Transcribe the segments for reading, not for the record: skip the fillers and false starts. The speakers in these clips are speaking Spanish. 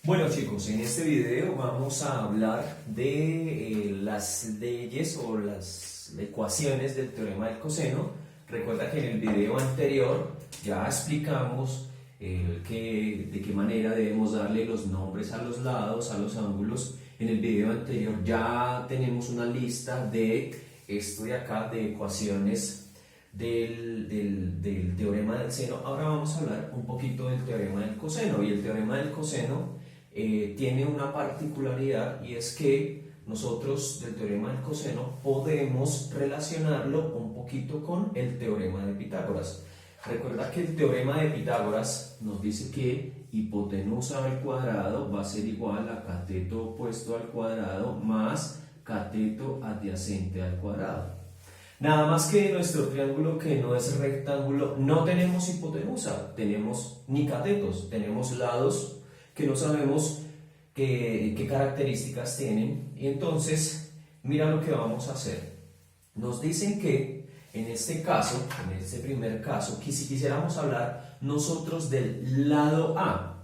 Bueno chicos, en este video vamos a hablar de las leyes o las ecuaciones del teorema del coseno. Recuerda que en el video anterior ya explicamos de qué manera debemos darle los nombres a los lados, a los ángulos. En el video anterior ya tenemos una lista de esto de acá, de ecuaciones del teorema del seno. Ahora vamos a hablar un poquito del teorema del coseno, y el teorema del coseno tiene una particularidad, y es que nosotros del teorema del coseno podemos relacionarlo un poquito con el teorema de Pitágoras. Recuerda que el teorema de Pitágoras nos dice que hipotenusa al cuadrado va a ser igual a cateto opuesto al cuadrado más cateto adyacente al cuadrado. Nada más que en nuestro triángulo, que no es rectángulo, no tenemos hipotenusa, tenemos ni catetos, tenemos lados que no sabemos qué características tienen. Y entonces mira lo que vamos a hacer. Nos dicen que en este caso, en este primer caso, que si quisiéramos hablar nosotros del lado A,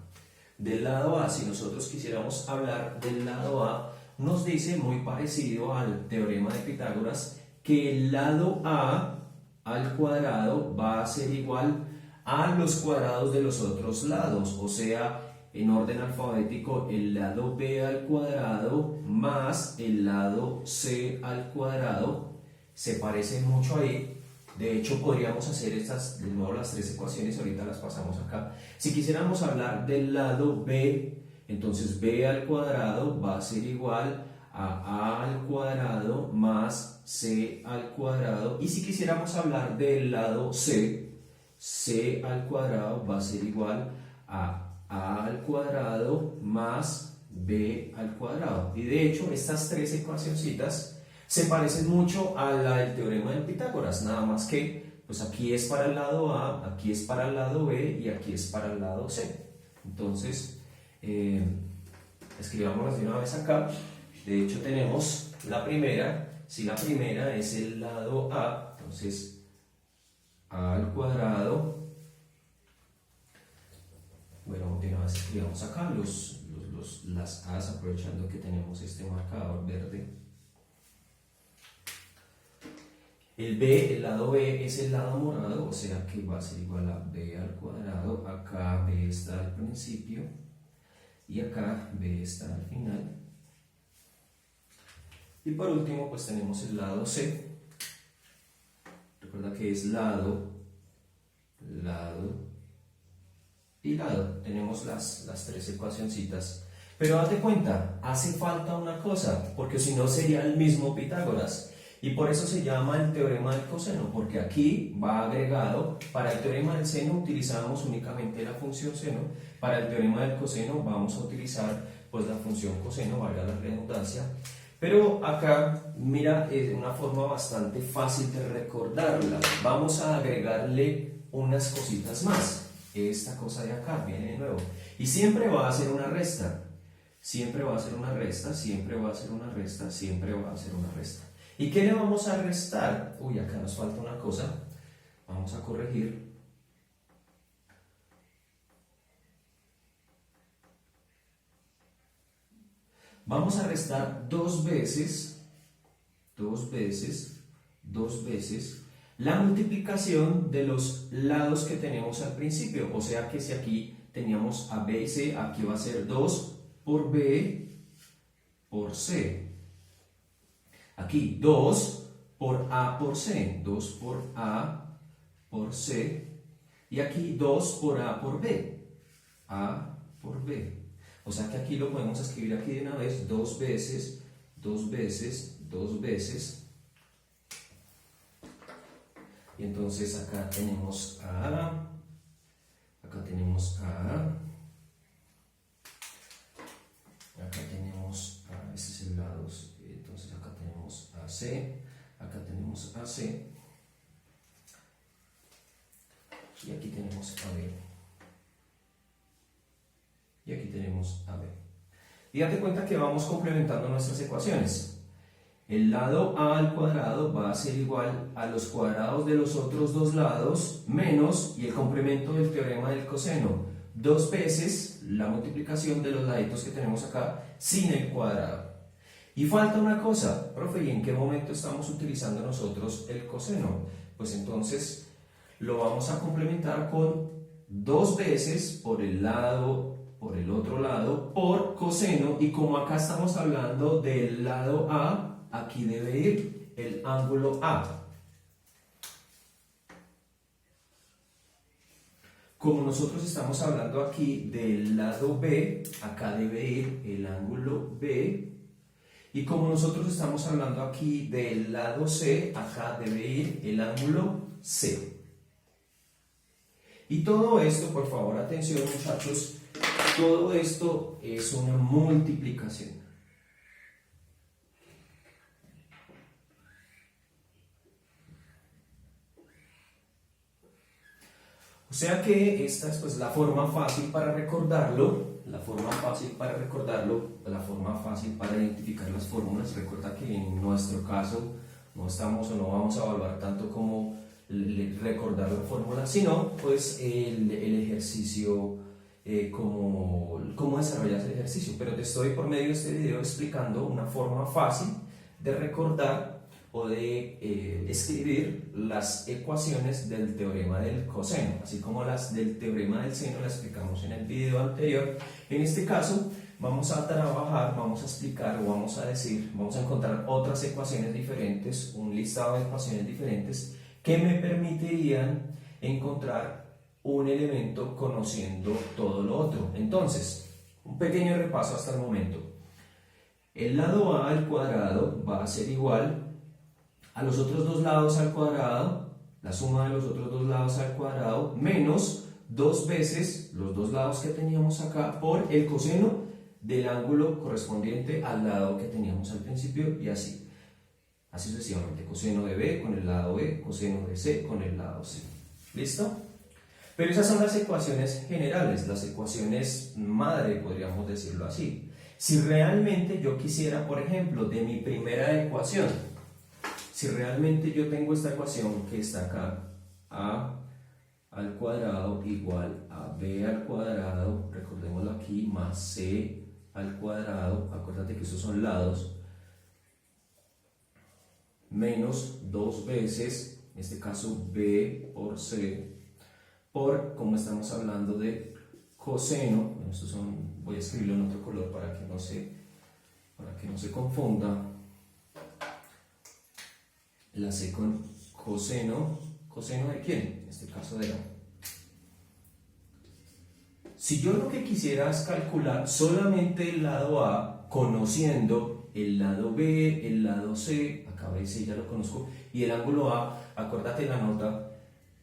si nosotros quisiéramos hablar del lado A, nos dice, muy parecido al teorema de Pitágoras, que el lado A al cuadrado va a ser igual a los cuadrados de los otros lados, o sea, en orden alfabético, el lado B al cuadrado más el lado C al cuadrado. Se parecen mucho ahí. De hecho, podríamos hacer estas, de nuevo, las tres ecuaciones, ahorita las pasamos acá. Si quisiéramos hablar del lado B, entonces B al cuadrado va a ser igual a al cuadrado más C al cuadrado. Y si quisiéramos hablar del lado C, C al cuadrado va a ser igual a al cuadrado más B al cuadrado. Y de hecho, estas tres ecuacioncitas se parecen mucho a la del teorema de Pitágoras, nada más que pues aquí es para el lado A, aquí es para el lado B y aquí es para el lado C. Entonces, escribámoslas de una vez acá. De hecho, tenemos la primera. Si la primera es el lado A, entonces A al cuadrado. Bueno, de una vez escribamos acá las A's, aprovechando que tenemos este marcador verde. El lado B es el lado morado, o sea que va a ser igual a B al cuadrado. Acá B está al principio y acá B está al final. Y por último, pues tenemos el lado C. Recuerda que es lado y lado. Tenemos las tres ecuacioncitas. Pero date cuenta, hace falta una cosa, porque si no sería el mismo Pitágoras. Y por eso se llama el teorema del coseno, porque aquí va agregado. Para el teorema del seno utilizamos únicamente la función seno. Para el teorema del coseno vamos a utilizar pues la función coseno, valga la redundancia. Pero acá, mira, es una forma bastante fácil de recordarla. Vamos a agregarle unas cositas más. Esta cosa de acá viene de nuevo. Y siempre va a ser una resta. Siempre va a ser una resta, siempre va a ser una resta, siempre va a ser una resta. ¿Y qué le vamos a restar? Uy, acá nos falta una cosa. Vamos a corregir. Vamos a restar dos veces la multiplicación de los lados que tenemos al principio. O sea que si aquí teníamos a B y C, aquí va a ser 2 por B por C. Aquí 2 por A por C, 2 por A por C. Y aquí 2 por A por B, A por B. O sea que aquí lo podemos escribir aquí de una vez, dos veces. Y entonces acá tenemos A, acá tenemos A, acá tenemos A, este es el lado, entonces acá tenemos AC, acá tenemos AC, y aquí tenemos AB, y aquí tenemos AB. Y date cuenta que vamos complementando nuestras ecuaciones. El lado A al cuadrado va a ser igual a los cuadrados de los otros dos lados menos, y el complemento del teorema del coseno, 2 veces la multiplicación de los laditos que tenemos acá sin el cuadrado. Y falta una cosa, profe, ¿y en qué momento estamos utilizando nosotros el coseno? Pues entonces lo vamos a complementar con 2 veces por el otro lado, por coseno, y como acá estamos hablando del lado A, aquí debe ir el ángulo A. Como nosotros estamos hablando aquí del lado B, acá debe ir el ángulo B. Y como nosotros estamos hablando aquí del lado C, acá debe ir el ángulo C. Y todo esto, por favor, atención muchachos, todo esto es una multiplicación. O sea que esta es pues la forma fácil para recordarlo, la forma fácil para identificar las fórmulas. Recuerda que en nuestro caso no estamos o no vamos a evaluar tanto como recordar la fórmula, sino pues el ejercicio, cómo desarrollas el ejercicio. Pero te estoy por medio de este video explicando una forma fácil de recordar o de escribir las ecuaciones del teorema del coseno, así como las del teorema del seno las explicamos en el video anterior. En este caso vamos a trabajar, vamos a explicar o vamos a encontrar otras ecuaciones diferentes, un listado de ecuaciones diferentes que me permitirían encontrar un elemento conociendo todo lo otro. Entonces, un pequeño repaso hasta el momento. El lado A al cuadrado va a ser igual a los otros dos lados al cuadrado, la suma de los otros dos lados al cuadrado, menos 2 veces los dos lados que teníamos acá por el coseno del ángulo correspondiente al lado que teníamos al principio, y así sucesivamente. Coseno de B con el lado B, coseno de C con el lado C. ¿Listo? Pero esas son las ecuaciones generales, las ecuaciones madre, podríamos decirlo así. Si realmente yo quisiera, por ejemplo, de mi primera ecuación, si realmente yo tengo esta ecuación que está acá, A al cuadrado igual a B al cuadrado, recordémoslo aquí, más C al cuadrado, acuérdate que estos son lados, menos 2 veces, en este caso B por C, por, como estamos hablando de coseno, estos son, voy a escribirlo en otro color para que no se confunda, la C con coseno. ¿Coseno de quién? En este caso de A. Si yo lo que quisiera es calcular solamente el lado A, conociendo el lado B, el lado C, acá B, C ya lo conozco, y el ángulo A, acuérdate la nota,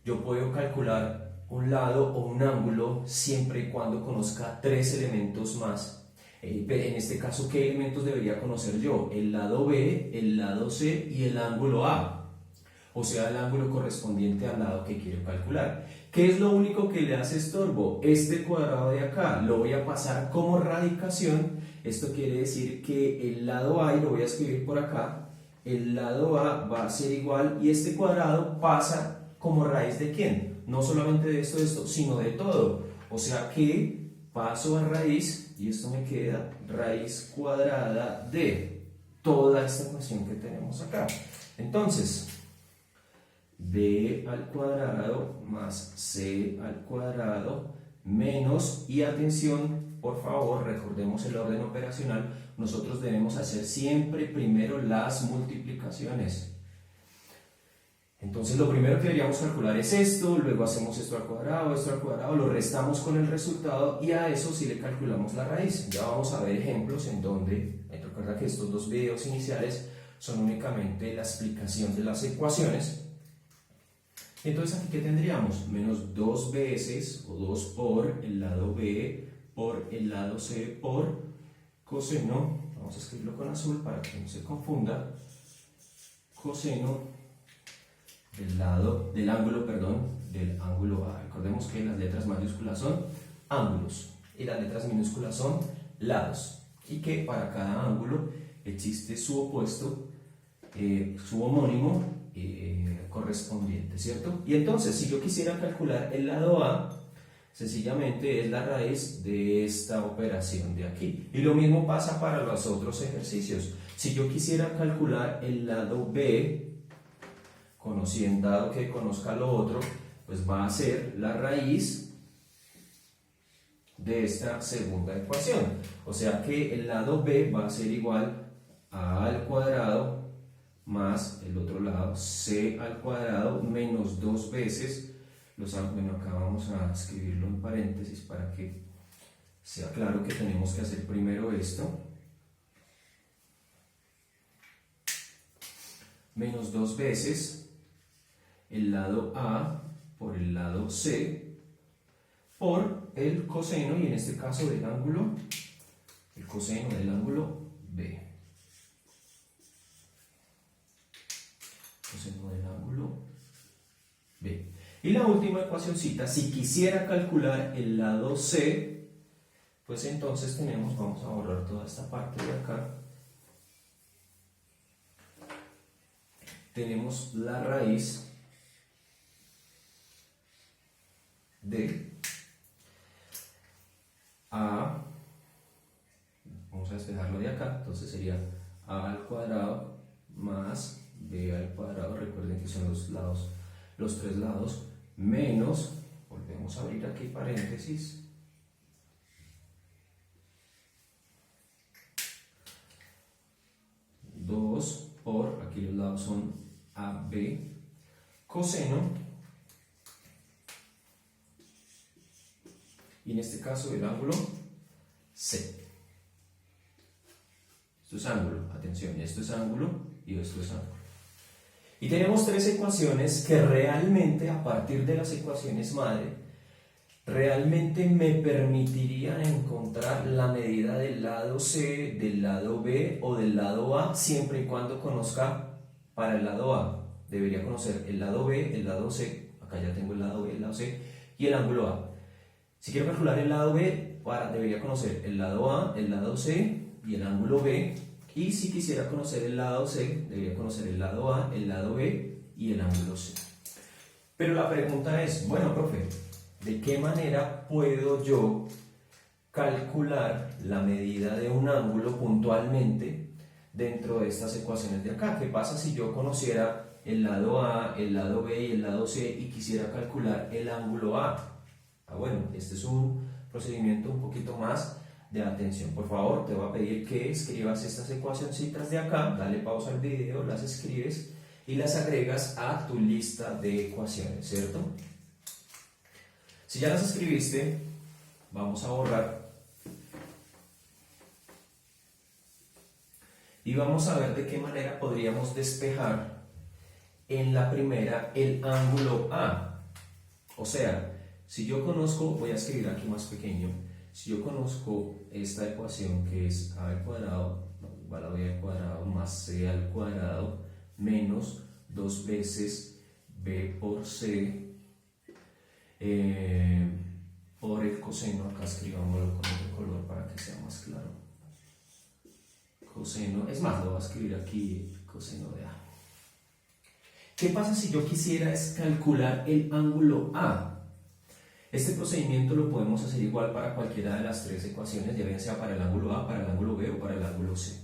yo puedo calcular un lado o un ángulo siempre y cuando conozca 3 elementos más. En este caso, ¿qué elementos debería conocer yo? El lado B, el lado C y el ángulo A, o sea, el ángulo correspondiente al lado que quiero calcular. ¿Qué es lo único que le hace estorbo? Este cuadrado de acá lo voy a pasar como radicación. Esto quiere decir que el lado A, y lo voy a escribir por acá, el lado A va a ser igual, y este cuadrado pasa como raíz de ¿quién? No solamente de esto, sino de todo. O sea que paso a raíz, y esto me queda raíz cuadrada de toda esta ecuación que tenemos acá. Entonces, B al cuadrado más C al cuadrado menos, y atención, por favor, recordemos el orden operacional, nosotros debemos hacer siempre primero las multiplicaciones. Entonces lo primero que deberíamos calcular es esto, luego hacemos esto al cuadrado, lo restamos con el resultado y a eso sí le calculamos la raíz. Ya vamos a ver ejemplos en donde, recuerda que estos 2 videos iniciales son únicamente la explicación de las ecuaciones. Entonces aquí ¿qué tendríamos? Menos 2 veces o 2 por el lado B por el lado C por coseno, vamos a escribirlo con azul para que no se confunda, coseno del ángulo A. Recordemos que las letras mayúsculas son ángulos y las letras minúsculas son lados, y que para cada ángulo existe su opuesto, su homónimo correspondiente, ¿cierto? Y entonces, si yo quisiera calcular el lado A, sencillamente es la raíz de esta operación de aquí. Y lo mismo pasa para los otros ejercicios. Si yo quisiera calcular el lado B, dado que conozca lo otro, pues va a ser la raíz de esta segunda ecuación. O sea que el lado B va a ser igual a A al cuadrado más el otro lado C al cuadrado menos 2 veces bueno, acá vamos a escribirlo en paréntesis para que sea claro que tenemos que hacer primero esto. Menos 2 veces el lado A por el lado C por el coseno, y en este caso del ángulo, el coseno del ángulo B. Coseno del ángulo B. Y la última ecuacióncita, si quisiera calcular el lado C, pues entonces vamos a borrar toda esta parte de acá. Tenemos la raíz de A, vamos a despejarlo de acá, entonces sería A al cuadrado más B al cuadrado, recuerden que son los tres lados, menos, volvemos a abrir aquí paréntesis, por, aquí los lados son AB, coseno, y en este caso el ángulo C. Esto es ángulo, atención, esto es ángulo y esto es ángulo. Y tenemos tres ecuaciones que realmente, a partir de las ecuaciones madre, realmente me permitirían encontrar la medida del lado C, del lado B o del lado A, siempre y cuando conozca para el lado A. Debería conocer el lado B, el lado C, acá ya tengo el lado B, el lado C, y el ángulo A. Si quiero calcular el lado B, debería conocer el lado A, el lado C y el ángulo B. Y si quisiera conocer el lado C, debería conocer el lado A, el lado B y el ángulo C. Pero la pregunta es, bueno, profe, ¿de qué manera puedo yo calcular la medida de un ángulo puntualmente dentro de estas ecuaciones de acá? ¿Qué pasa si yo conociera el lado A, el lado B y el lado C y quisiera calcular el ángulo A? Bueno, este es un procedimiento un poquito más de atención. Por favor, te voy a pedir que escribas estas ecuacioncitas de acá, dale pausa al video, las escribes y las agregas a tu lista de ecuaciones, ¿cierto? Si ya las escribiste, vamos a borrar y vamos a ver de qué manera podríamos despejar en la primera el ángulo A. O sea, si yo conozco, voy a escribir aquí más pequeño, si yo conozco esta ecuación que es A al cuadrado igual a B al cuadrado más C al cuadrado menos 2 veces B por C por el coseno, acá escribámoslo con otro color para que sea más claro, coseno, es más, lo voy a escribir aquí, coseno de A. ¿Qué pasa si yo quisiera calcular el ángulo A? Este procedimiento lo podemos hacer igual para cualquiera de las tres ecuaciones, ya bien sea para el ángulo A, para el ángulo B o para el ángulo C.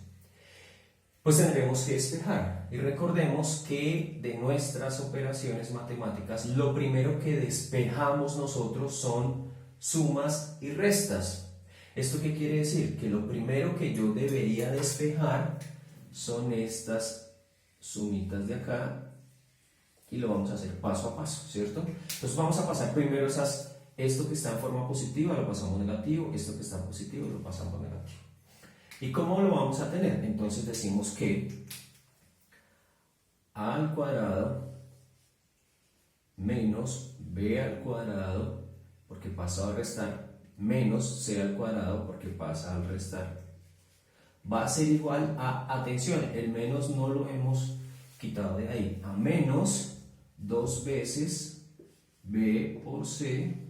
Pues tendremos que despejar, y recordemos que de nuestras operaciones matemáticas lo primero que despejamos nosotros son sumas y restas. ¿Esto qué quiere decir? Que lo primero que yo debería despejar son estas sumitas de acá y lo vamos a hacer paso a paso, ¿cierto? Entonces vamos a pasar primero esto que está en forma positiva lo pasamos negativo, esto que está en positivo lo pasamos negativo. ¿Y cómo lo vamos a tener? Entonces decimos que A al cuadrado menos B al cuadrado, porque pasa a restar, menos C al cuadrado, porque pasa al restar, va a ser igual a, atención, el menos no lo hemos quitado de ahí, a menos 2 veces B por C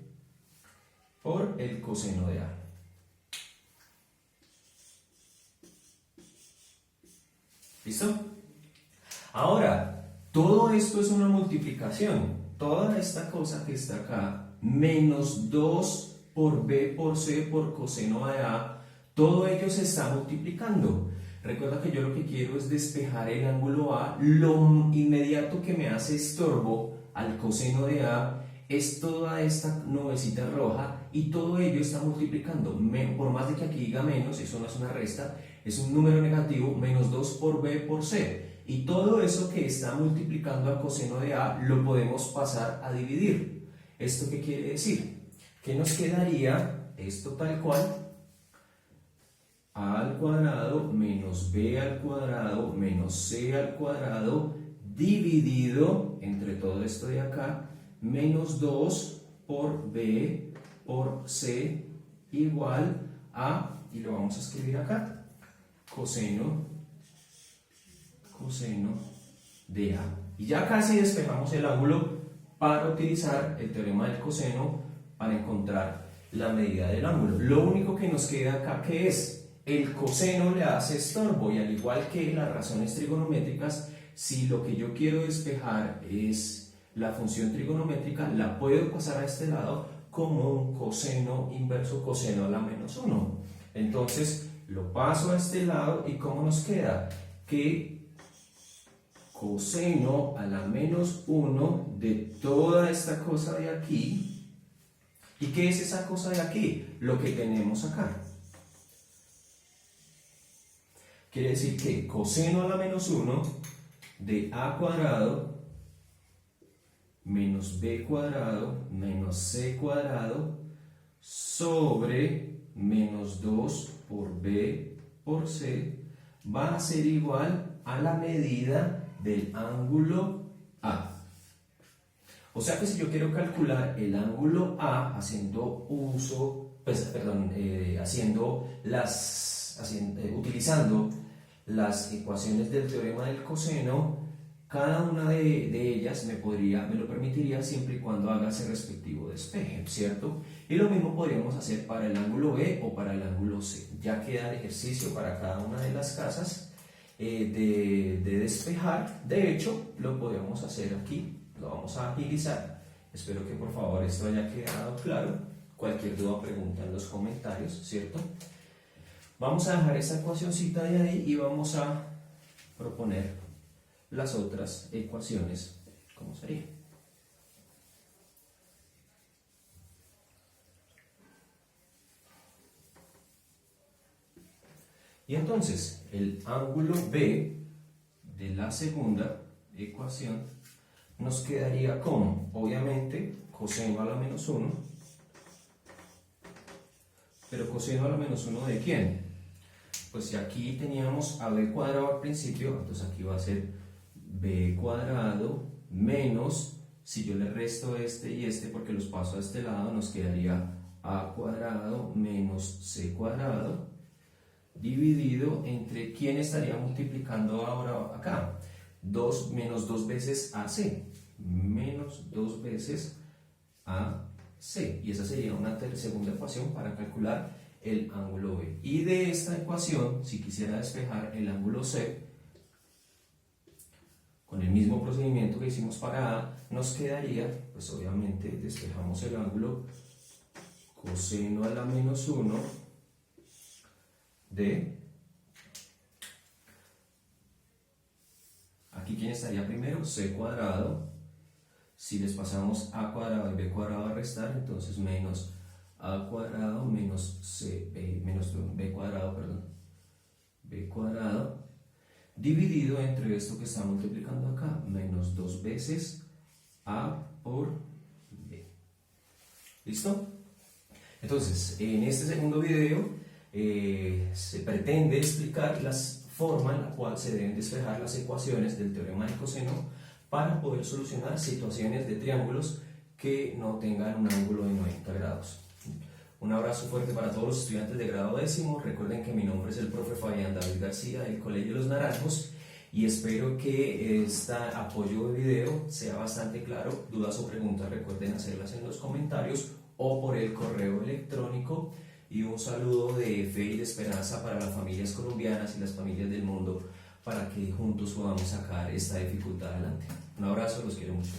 por el coseno de A. ¿Listo? Ahora, todo esto es una multiplicación. Toda esta cosa que está acá menos 2 por b por c por coseno de a, todo ello se está multiplicando. Recuerda que yo lo que quiero es despejar el ángulo A. Lo inmediato que me hace estorbo al coseno de A es toda esta nubecita roja, y todo ello está multiplicando. Por más de que aquí diga menos, eso no es una resta, es un número negativo, menos 2 por b por c. Y todo eso que está multiplicando al coseno de A lo podemos pasar a dividir. ¿Esto qué quiere decir? Que nos quedaría esto tal cual: a al cuadrado menos b al cuadrado menos c al cuadrado dividido entre todo esto de acá, menos 2 por b por c igual a, y lo vamos a escribir acá, coseno de a. Y ya casi despejamos el ángulo para utilizar el teorema del coseno para encontrar la medida del ángulo. Lo único que nos queda acá, ¿qué es? El coseno le hace estorbo, y al igual que las razones trigonométricas, si lo que yo quiero despejar es la función trigonométrica, la puedo pasar a este lado como un coseno inverso coseno a la menos 1. Entonces lo paso a este lado, y ¿cómo nos queda? Que coseno a la menos 1 de toda esta cosa de aquí. ¿Y qué es esa cosa de aquí? Lo que tenemos acá. Quiere decir que coseno a la menos 1 de a cuadrado menos b cuadrado menos c cuadrado sobre menos 2 por b por c va a ser igual a la medida del ángulo A. O sea que si yo quiero calcular el ángulo A haciendo uso, utilizando las ecuaciones del teorema del coseno, cada una de ellas me lo permitiría siempre y cuando haga ese respectivo despeje, ¿cierto? Y lo mismo podríamos hacer para el ángulo B o para el ángulo C. Ya queda el ejercicio para cada una de las casas de despejar. De hecho, lo podemos hacer aquí, lo vamos a agilizar. Espero que por favor esto haya quedado claro. Cualquier duda o pregunta en los comentarios, ¿cierto? Vamos a dejar esta ecuacióncita de ahí y vamos a proponer las otras ecuaciones. ¿Cómo sería? Y entonces, el ángulo B de la segunda ecuación nos quedaría como, obviamente, coseno a la menos 1. Pero coseno a la menos 1 ¿de quién? Pues si aquí teníamos a b cuadrado al principio, entonces aquí va a ser b cuadrado menos, si yo le resto este y este porque los paso a este lado, nos quedaría a cuadrado menos c cuadrado dividido entre, ¿quién estaría multiplicando ahora acá? Menos 2 veces ac, menos 2 veces ac, y esa sería una segunda ecuación para calcular el ángulo B. Y de esta ecuación, si quisiera despejar el ángulo C, con el mismo procedimiento que hicimos para A, nos quedaría, pues obviamente despejamos el ángulo coseno a la menos 1 de, aquí ¿quién estaría primero? C cuadrado. Si les pasamos a cuadrado y b cuadrado a restar, entonces menos a cuadrado menos b cuadrado dividido entre esto que está multiplicando acá, menos 2 veces a por b. ¿Listo? Entonces, en este segundo video se pretende explicar la forma en la cual se deben despejar las ecuaciones del teorema del coseno para poder solucionar situaciones de triángulos que no tengan un ángulo de 90 grados. Un abrazo fuerte para todos los estudiantes de grado décimo. Recuerden que mi nombre es el profe Fabián David García del Colegio Los Naranjos y espero que este apoyo de video sea bastante claro. Dudas o preguntas recuerden hacerlas en los comentarios o por el correo electrónico. Y un saludo de fe y de esperanza para las familias colombianas y las familias del mundo para que juntos podamos sacar esta dificultad adelante. Un abrazo, los quiero mucho.